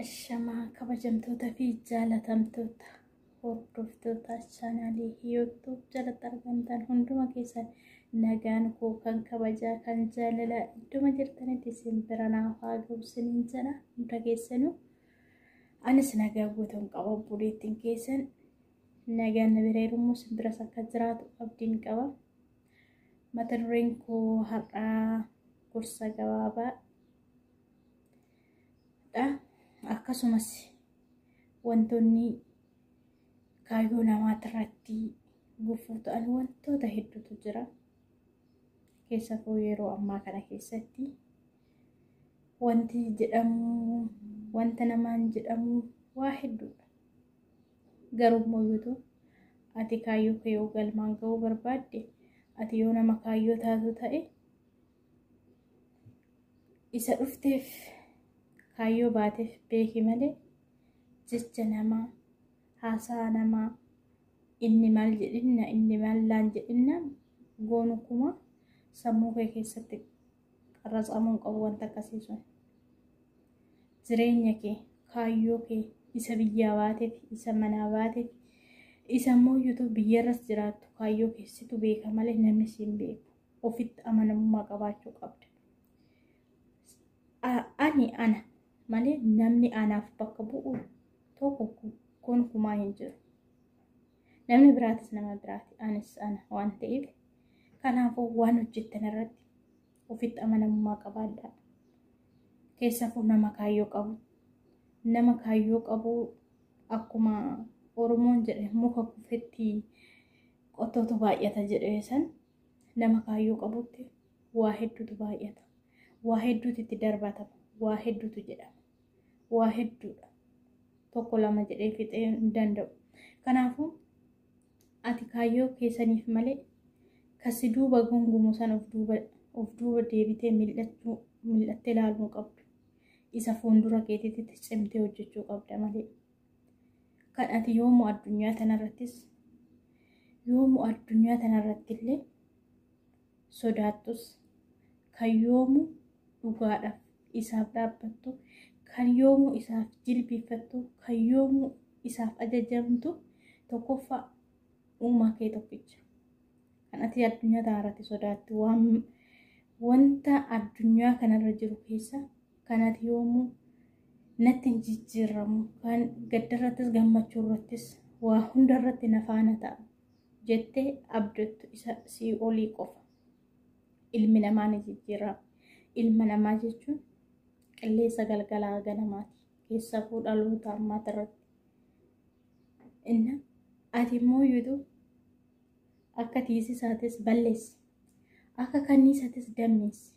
Ashama kabajamtoota fi jaalatamtoota hordoftoota chaanaalii YouTube jalatti argamtan hunduma keessan nagaan koo kan kabajaa kan jaalala idduma jirtanitti isin bira naaf haa ga'u isiniin jedha hunda keessanuu anis nagaa guutuun qaba buleettiin keessan nagaan na bira hirmuu isin biras akka jiraatu abdiin qaba mata dureen koo har'aa gorsa gabaabaa akkasumas wantoonni kaayyoo namaatti gufuu ta'an wantoota hedduutu jira keessattuu yeroo ammaa kana keessatti wanti jedhamu wanta namaan jedhamu waa hedduudha garuu mooyuutu ati kaayyoo kee yoo galmaan ga'uu barbaadde ati yoo nama kaayyoo taatu ta'e isa dhufteef kaayyoo baateef beeki malee jecha namaa haasaa namaa inni maal jedhinna inni maal laan jedhinna goonu kuma sammuu kee keessatti qarratsamuun qabu wanta akkasii sun jireenya kee kaayyoo kee isa biyyaa baateef isa manaa baateef isa mooyyuutu biyyarras jiraattu kaayyoo keessitu beeka malee namni siin beeku ofitti amanamummaa qabaachuu qabda ana malee namni anaaf bakka bu'u tokko gonkumaa hin jiru namni biraatis nama biraati anis ana waan ta'eef kanaafuu waan hojjettan irratti ofitti amanamummaa qabaadhaa keessafuu nama kaayyoo qabu akkuma Oromoon jedhe muka kufetti qottootu baay'ata jedhee san nama kaayyoo qabutti waa hedduutu baay'ata waa hedduutu itti darbatama waa hedduutu jedhama waa hedduudha tokko lama jedhee fixee hin danda'u kanaafuu ati kaayyoo keessaniif malee kasi duuba gongumu san of duuba deebitee mil'attee ilaaluu qabdu isa fuuldura keetiitti cimtee hojjechuu qabda malee kan ati yoomuu addunyaa tanarratti illee sodaattus kan yoomuu dhugaadhaaf isaaf dhaabbattu kan yoomuu isaaf jilbifattu kan yoomuu isaaf ajajamtu tokkoffaa uumaa kee tokkicha kan ati addunyaa tanarratti sodaattu wanta addunyaa kanarra jiru keessa kan ati yoomuu natti hin jijjiiramu kan gaddarrattis gammachuurrattis waa hundarratti nafaana ta'a jettee abdattu isa sii olii qofa ilmi namaa ni jijjiirama ilma namaa jechuun qilleessa galgalaa ganamaati keessafuu dhaloota ammaa irratti inna ati mooyyuutu akka tiisisaatis balleessi akka kanniisatis dammeessi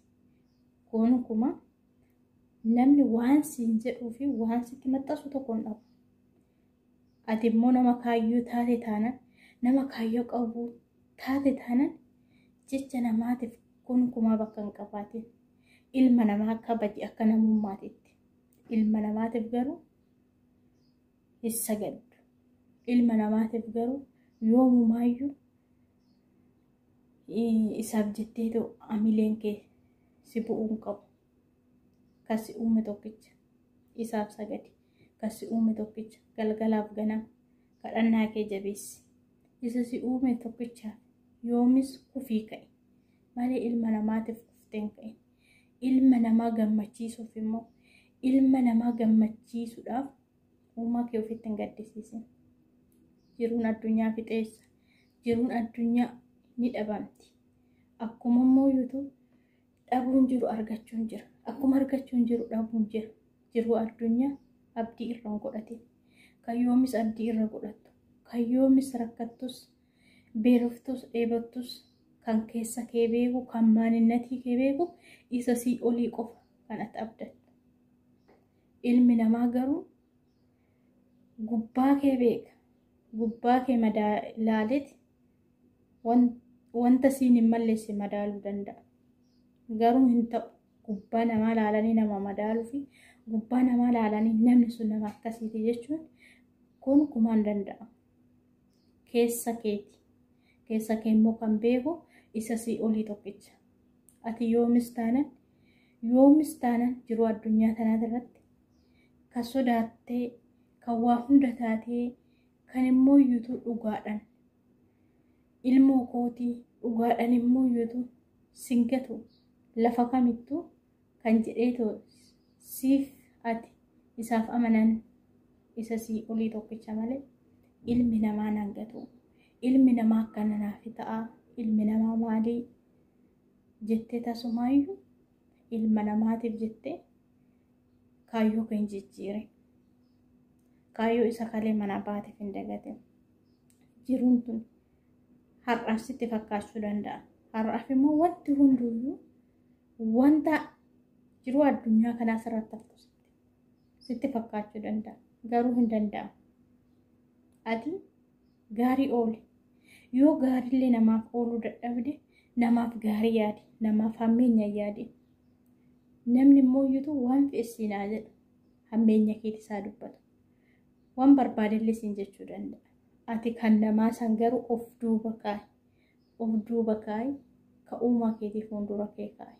gonkumaa namni waan siin jedhuu fi waan sitti maxxansu tokko hin dhabu ati immoo nama kaayyoo taate taanan nama kaayyoo qabu taate taanan jecha namaatiif gonkumaa bakka hin qabaatin ilma namaa kabaji akka namummaatitti ilma namaatiif garuu hin sagaddu ilma namaatiif garuu yoomumaayyuu isaaf jetteetu amileen kee si bu'uun qabu kasi uume tokkicha isaaf sagadi kasi uume tokkicha galgalaaf ganama kadhannaa kee jabeessi isa si uume tokkichaaf yoomis kufii ka'e malee ilma namaatiif kufteen ka'e ilma namaa gammachiisuuf immoo ilma namaa gammachiisuudhaaf uumaa kee ofitti hin gaddisiisin jiruun addunyaa fixeessa jiruun addunyaa ni dhabamti akkuma mooyyuutu dhabuun jiru argachuun jira akkuma argachuun jiru dhabuun jira jiru addunyaa abdii irra hin godhatin kan yoomis abdii irra godhattu kan yoomis rakkattus beeloftus dheebattus kan keessa kee beeku kan maaninnatii kee beeku isa sii olii qofa kan ati abdattu ilmi namaa garuu gubbaa kee beeka gubbaa kee ilaaleti wanta siin hin malleesse madaaluu danda'a. Garuu hin ta'u gubbaa namaa laalanii nama madaaluu fi gubbaa namaa laalanii namni sun nama akkasiiti jechuun kun kumaan danda'a. Keessa keeti. Keessa kee immoo kan beeku isa sii olii tokkicha. Ati yoomis taanan jiru addunyaa tanaa irratti kan sodaattee kan waa hunda taatee kan immoo iyyuu dhugaadhaan ilmoo kootii dhugaadhaan immoo iyyuu singatu lafa kamittuu kan jedhee siif ati isaaf amanan isa sii olii tokkicha malee ilmi namaa nangatu. Ilmi namaa akkana naaf ta'a. Ilmi namaa maalii jettee tasumaayyuu ilma namaatiif jettee kaayyoo kan jijjiire. Kaayyoo isa kalee mana baatiif hin dagatin. Jiruun tun har'aaf sitti fakkaachuu danda'a. Har'aaf immoo wanti hunduyyuu wanta jiruu addunyaa kanaa sirratti haftu sitti fakkaachuu danda'a. Garuu hin danda'amu. Ati gaarii ooli. Yoo gaariillee namaaf ooluu dadhabde namaaf gaarii yaadi. Namaaf hammeenya yaadi. Namni immoo iyyuu waan fe'essinaa jedha. Hammeenya keetti isaa dubbatu. Waan barbaadellee siin jechuu danda'a. Ati kan namaa san garuu of duuba kaa'i. Of duuba kaa'i ka uumaa keetii fuuldura kee kaa'i.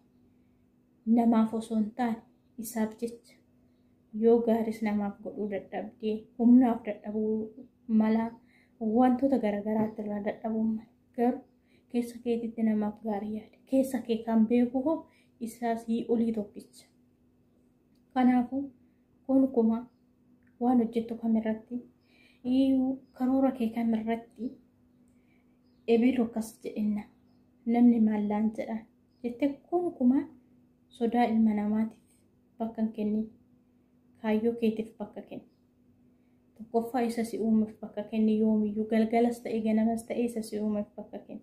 Namaaf osoo hin taane isaaf jecha yoo gaaris namaaf godhuu dadhabdee humnaaf dadhabuu mala wantoota garagaraatti irraa dadhabuu mala garuu keessa keetitti namaaf gaarii yaade. Keessa kee kan beeku hoo isaa sii olii tokkicha. Kanaafuu gonkumaa waan hojjettu kamirratti karoora kee kamirratti ebilu akkas jedhinna namni maallaan jedha jettee gonkumaa sodaa ilma namaatiif bakka hin kennin. Kaayyoo keetiif bakka kenni. Tokkoffaa isa si uumeef bakka kenni yoomiyyuu galgalas ta'e ganamas ta'e isa si uumeef bakka kenni.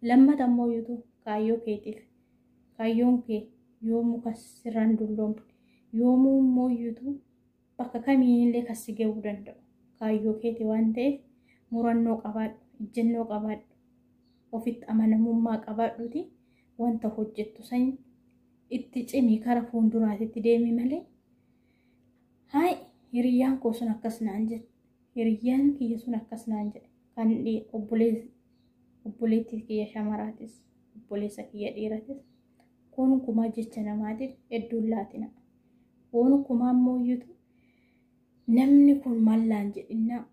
Lammata immoo iyyuu kaayyoo keetiif kaayyoon kee yoomuu kas sirraan dulloomne yoomuu immoo iyyuu bakka kamiinillee kas si ga'uu danda'u. Kaayyoo keeti waan ta'eef murannoo qabaadhu, ejjennoo qabaadhu, ofitti amanamummaa qabaadhuuti wanta hojjettu san itti cimii kara fuulduraatitti deemi malee. Hai hiriyyaan koo sun akkas naan jedhe. Hiriyyaan kiyya sun akkas naan jedhe. Kan obboleettii kiyya shamaraatis obboleessa kiyya dhiiratis gonkumaa jecha namaatiif hedduun laatina. Gonkumaa immoo iyyuu namni kun maallaan jedhinna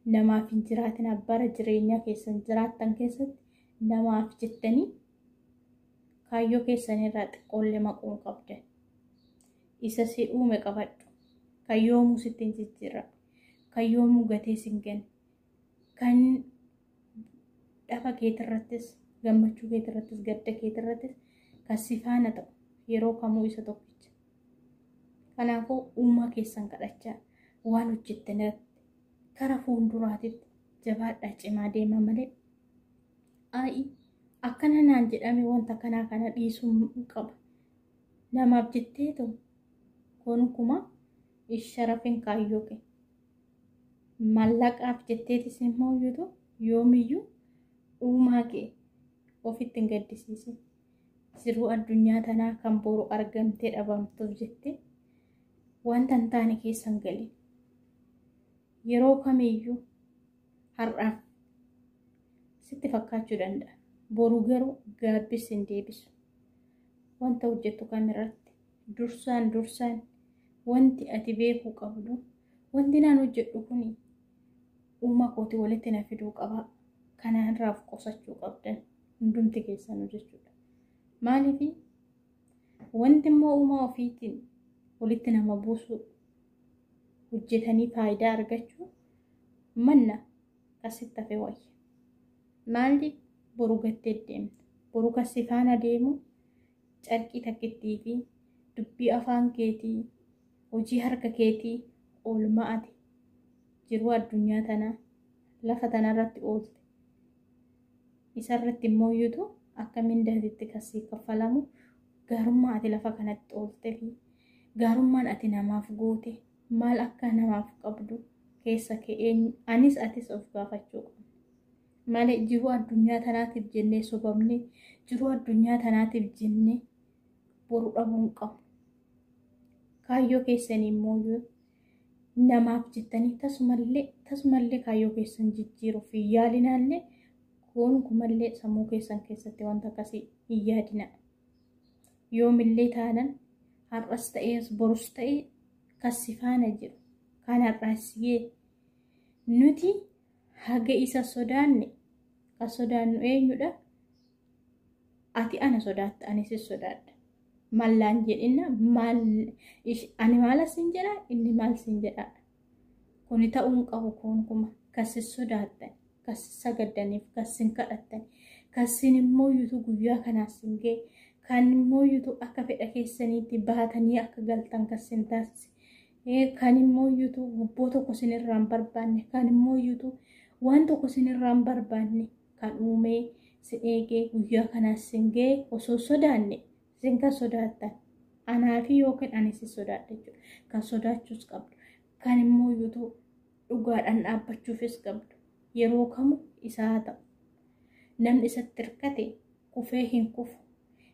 namaaf hin jiraatina. Bara jireenyaa keessan jiraattan keessatti namaaf jettanii kaayyoo keessan irraa xiqqoollee maquun qabdan. Isa si uume qabadhu. Kayyoomuu sittiin jijjiirra. Kayyoomuu gatee sin kenna. Kan dhafa keetirrattis, gammachuu keetirrattis, gadda keetirrattis kan si faana ta'u yeroo kamuu isa tokkicha. Kanaafuu uumaa keessan kadhachaa waan hojjettan irratti kara fuulduraatitti jabaadhaa cimaa deema malee. Akkana naan jedhame wanta kanaa kana dhiisuu qaba. Namaaf jettee ta'u gonkumaa sharafin kaayyoo kee. Mallaqaaf jetteetis immoo iyyuu yoomiyyuu uumaa kee ofitti hin gaddisiisin. Jiruu addunyaa tanaa kan boru argamtee dhabamtuuf jettee wanta hin taane keessan galii. Yeroo kamiyyuu har'aaf sitti fakkaachuu danda'a. Boru garuu gaabbis hin deebisu. Wanta hojjettu kamirratti dursaan wanti ati beekuu qabdu wanti naan hojjedhu kuni uumaa kooti walitti na fiduu qaba. Kana irraaf qusachuu qabdan hundumti keessanuu jechuudha. Maaliif wanti immoo uumaa ofiitiin walitti nama buusu hojjetanii faayidaa argachuu manna kasitti hafe wayya. Maaliif boru gattee deemta. Boru kasi faana deemu carqii takkittii fi dubbii afaan keetii hojii harka keetii oolmaa ati jiruu addunyaa tanaa lafa tanarratti oolte. Isarratti immoo iyyuu akka mindaatitti kasii kaffalamu gaarummaa ati lafa kanatti oolte fi gaarummaan ati namaaf goote maal akka namaaf qabdu keessa kee anis atis of gaafachuu qabna. malee jiruu addunyaa tanaatiif jennee sobamne jiruu addunyaa tanaatiif jennee boru dhabuun qabu. Kaayyoo keessanii immoo namaaf jettanii tasumallee kaayyoo keessan jijjiiruuf hin yaalinaallee kumallee sammuu keessan keessatti wanta akkasii hin yaadina. Yoomillee taanan har'as ta'ee borus ta'ee kasifaana jiru kan har'aasiyee nuti haga isa sodaanne kan sodaannu eenyudha? Ati ana sodaatta anis sodaadha. Mallaan jedhina ani maal sin jedha inni maal sin jedha. Kuni ta'uun qabu kuma kasi sodaattan kasi sagaddaniif kasin kadhattan kasin immoo yuutu guyyaa kanaas hin gee kan immoo yuutu akka fedha keessaniitti baatanii akka galtan kasin taasise kan immoo yuutu gubboo tokko sinirraan barbaanne kan immoo yuutu waan tokko sinirraan barbaanne kan uumee si eegee guyyaa kanaas hin gee osoo sodaanne sin kan sodaattan anaafi yookiin anis sodaadha jechuudha. Kan sodaachuus qabdu kan immoo yuutu dhugaadhaan dhaabbachuufis qabdu yeroo kamu isaa ta'u. Namni isatti hirkate kufee hin kufu.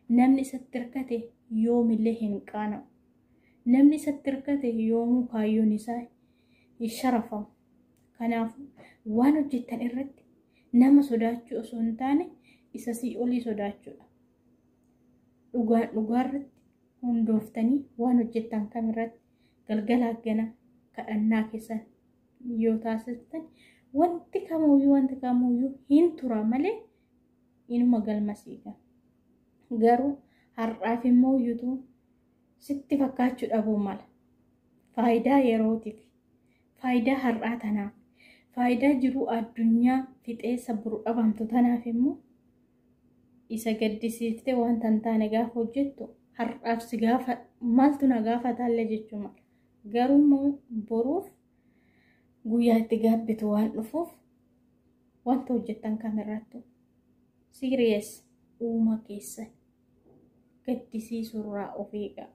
Namni isatti hirkate yoomillee hin qaana'u. Namni isatti hirkate yoomuu kaayyoon isaa hin sharafamu. Kanaafuu waan hojjettan irratti nama sodaachuu osoo hin taane isa sii olii sodaachuudha. Dhugaarratti hundooftanii waan hojjettan kamirratti galgalaa gana kadhannaa keessan yoo taasistan wanti kamuyyuu hin tura malee inuma galmasiiga. Garuu har'aaf immoo yuutu sitti fakkaachuu dhabuu mala. Faayidaa yerootiif, faayidaa har'aa tanaaf, faayidaa jiruu addunyaa fixeessa buru dhabamtu tanaaf immoo isa gaddisiiftee waan tan taane gaafa hojjettu har'aaf si gaafa maaltu na gaafataallee jechuu mala. Garuu immoo boruuf guyyaa itti gaabbitu waan dhufuuf wanta hojjettan kamirrattu serious uuma keessan gaddisiisurraa of eegaa,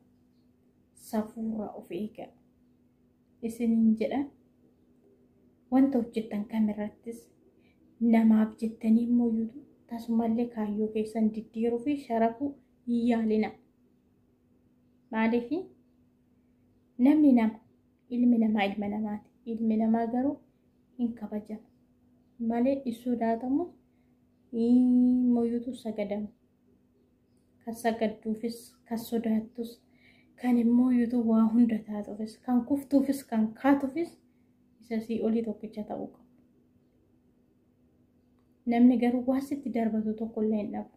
safuurraa of eegaa. Isiniin jedha wanta hojjettan kamirrattis namaaf jettanii immoo yuutu tasumallee kaayyoo keessan diddiiruu fi sharafuu hin yaalina. Maaliif namni nama ilmi namaa ilma namaati. Ilmi namaa garuu hin kabajama malee hin sodaatamu immoo yuutu sagadamu. Kan sagadduufis kan sodaattus kan immoo yuutu waa hunda taatuufis kan kuftuufis kan kaatuufis isa sii olii tokkicha ta'uu qabu. Namni garuu waan sitti darbatu tokkollee hin dhabu.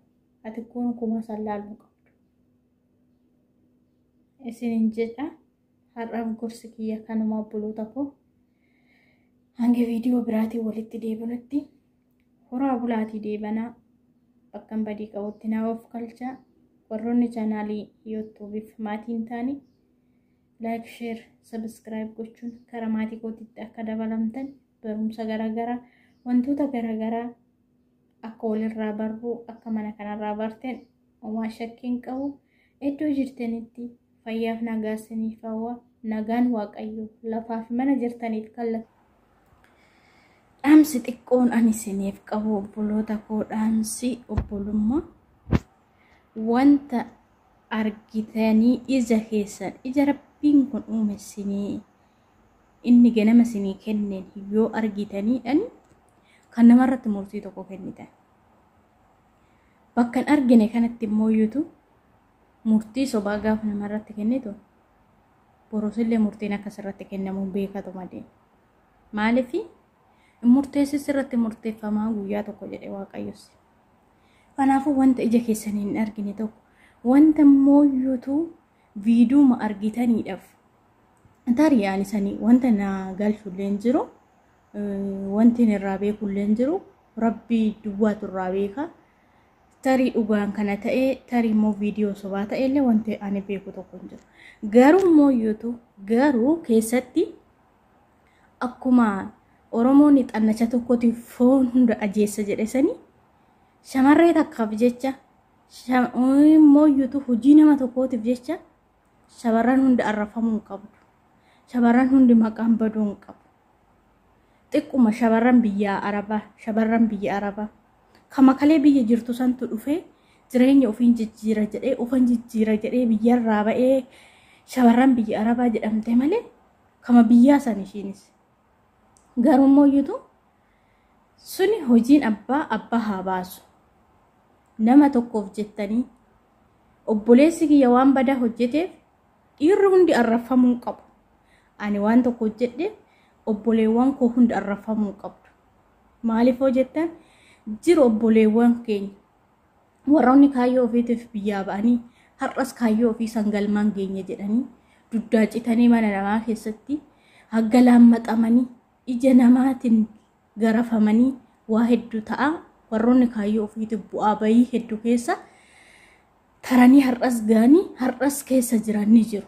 Ati kuma sallaaluu qabdu. Isiniin jedha har'aaf gorsi kiyya kanuma obboloota koo. Hanga viidiyoo biraatiin walitti deebinutti horaa bulaatii deebanaa bakkan badii qabutti naaf galchaa. Warroonni chaanaalii yuutuubiif maatiin taanii like, share, subscribe gochuun karaa maatii kootiitti akka dabalamtan barumsa garaagaraa wantoota garaagaraa akka walirraa barruu akka mana kanarraa barteen waan shakkiin qabu iddoo jirtanitti fayyaaf nagaa isiniif hawwa. Nagaan Waaqayyoo lafaaf mana jirtaniif kallatti. Dhaamsi xiqqoon ani isiniif qabu obboloota koo dhaamsi obbolummaa wanta argitanii ija keessan ija rabbiin kun uume isinii inni ganama isinii kenneen yoo argitaniidhaan kan namarratti murtii tokko kennitan. Bakka hin argine kanatti immoo yuutu murtii sobaa gaafa namarratti kennitu borosillee murtiin akkasirratti kennamuun beekatu malee. Maaliif murteessis irratti murteeffamaa guyyaa tokko jedhe Waaqayyos. Kanaafuu wanta ija keessanii hin argine tokko wanta immoo yuutu viidiyooma argitaniidhaaf tariyaan isanii wanta na galchullee hin jiru. Wanti irraa beekullee hin jiru. Rabbii duwwaatu irraa beeka. Tarii dhugaan kana ta'ee tarii immoo viidiyoo sobaa ta'ellee wanti ani beeku tokko hin jiru. Garuu immoo yuutu garuu keessatti akkuma Oromoonni xannacha tokkotiif foon hunda ajeessa jedhesanii shamarree takkaaf jecha immoo yuutu hojii nama tokkootiif jecha shamarran hundi arrafamuu hin qabdu. Shamarran hundi maqaan baduu hin qabu. xiqquma shamarran biyya arabaa kama kalee biyya jirtu santu dhufee jireenya ofiin jijjiira jedhee ofan jijjiira jedhee biyyarraa ba'ee shamarran biyya arabaa jedhamte malee kama biyyaa san ishiinis garummoo yuutu suni hojiin abbaa haa baasu nama tokkoof jettanii obboleessi kiyya waan badaa hojjeteef dhiirri hundi arrafamuu qabu ani waan tokko hojjedhe obboleewwan koo hundi arrafamuu qabdu maaliif hojjettan jiru obboleewwan keenya warroonni kaayyoo ofiitiif biyyaa ba'anii har'as kaayyoo ofii sangalmaan geenye jedhanii duddaa citanii mana namaa keessatti haggalaan maxamanii ija namaatiin garafamanii waa hedduu ta'a warroonni kaayyoo ofiitiif bu'aa bayii hedduu keessa taranii har'as gaanii har'as keessa jiran ni jiru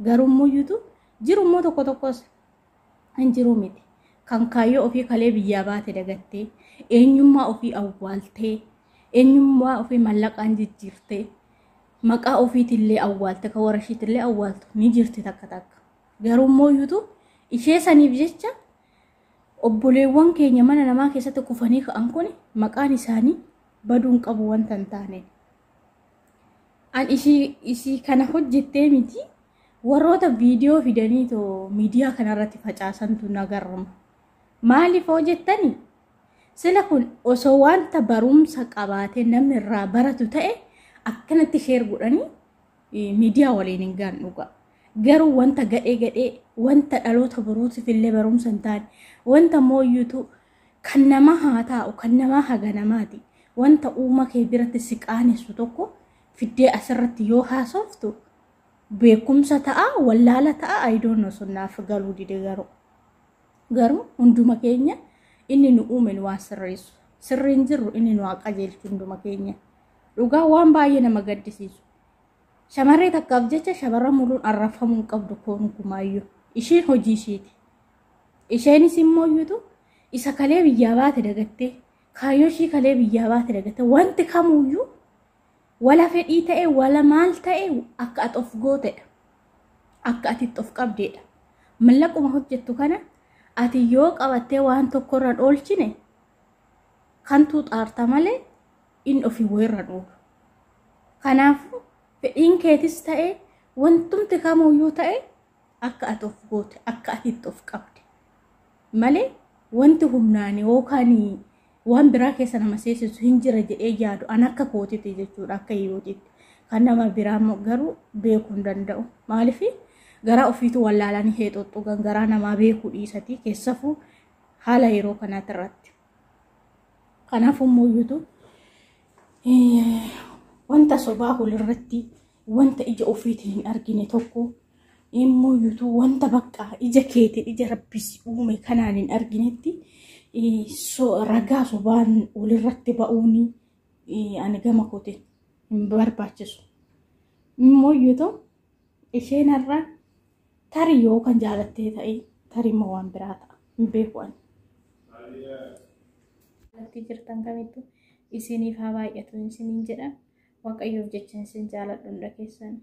garummoo yuutu jirummoo tokko tokkos hin jiru miti kan kaayyoo ofii kalee biyyaa baate dagattee eenyummaa ofii awwaaltee eenyummaa ofii mallaqaan jijjiirtee maqaa ofiitillee awwaalte ka warashiitillee awwaaltu ni jirti takka garummoo yuutu ishee saniif jecha obboleewwan keenya mana namaa keessatti kufanii ka'an kun maqaan isaanii baduun qabu wanta hin taane an ishii kana hojjettee miti warroota viidiyoo fidanii to miidiyaa kanarratti facaasantu nagarrama maaliif hojjettani sila kun osoo wanta barumsa qabaate namni irraa baratu ta'e akkanatti sheer godhanii miidiyaa waliin hin gaan dhuga garuu wanta gadhee wanta dhaloota baruutiif illee barumsa hin taane wanta mooyyuutu kan nama haa taa'u kan nama haga namaati wanta uuma kee biratti si qaanessu tokko fiddee asirratti yoo haasoftu beekumsa ta'a wallaala ta'a aidoon sunnaaf galuu dide garuu hunduma keenya inni nu uumen waan sirreessu sirriin jirru inni nu qajeelchu hunduma keenya dhugaa waan baay'ee nama gaddisiisu shamarree takkaaf jecha shamarra muluun arrafamuu qabdu koonkumaayyuu ishiin hojii ishiiti isheenis immoo yuutu isa kalee biyyaa baate dagattee kaayyoo ishii kalee biyyaa baate dagattee wanti kamuuyyuu wala fedhii ta'e wala maal ta'e akka ati of gootedha akka ati of qabdeedha mallaquma hojjettu kana ati yoo qabattee waan tokkorra oolchine kantuu xaarta malee in ofii weerra dhufu kanaafuu fedhiin keetis ta'e wantumti kamuuyyuu ta'e akka ati of goote akka ati of qabde malee wanti humnaan yookaan waan biraa keessa nama seesisu hin jira jedhee yaadu an akka kootiti jechuudha akka yootitti kan nama biraa garuu beekuu hin danda'u maaliif garaa ofiitu wallaalanii heexoxxu garaa namaa beekuu dhiisati keessafuu haala yeroo kanaatti irratti kanaafuu mooyyuutu wanta sobaa hulirratti wanta ija ofiitiin hin argine tokko immoo yuutu wanta bakka ija keetiin ija rabbisi uume kanaan hin arginetti ragaa sobaan walirratti ba'uuni ani gama kootiin hin barbaachisu immoo yuutu isheen har'a tarii yoo kan jaalattee ta'e tarii ma waan biraa ta'a hin beeku ani latti jirtan kamittu isiniif haa baay'atu isiniin jedha waaqayyoof jecha isin jaaladhu hunda keessan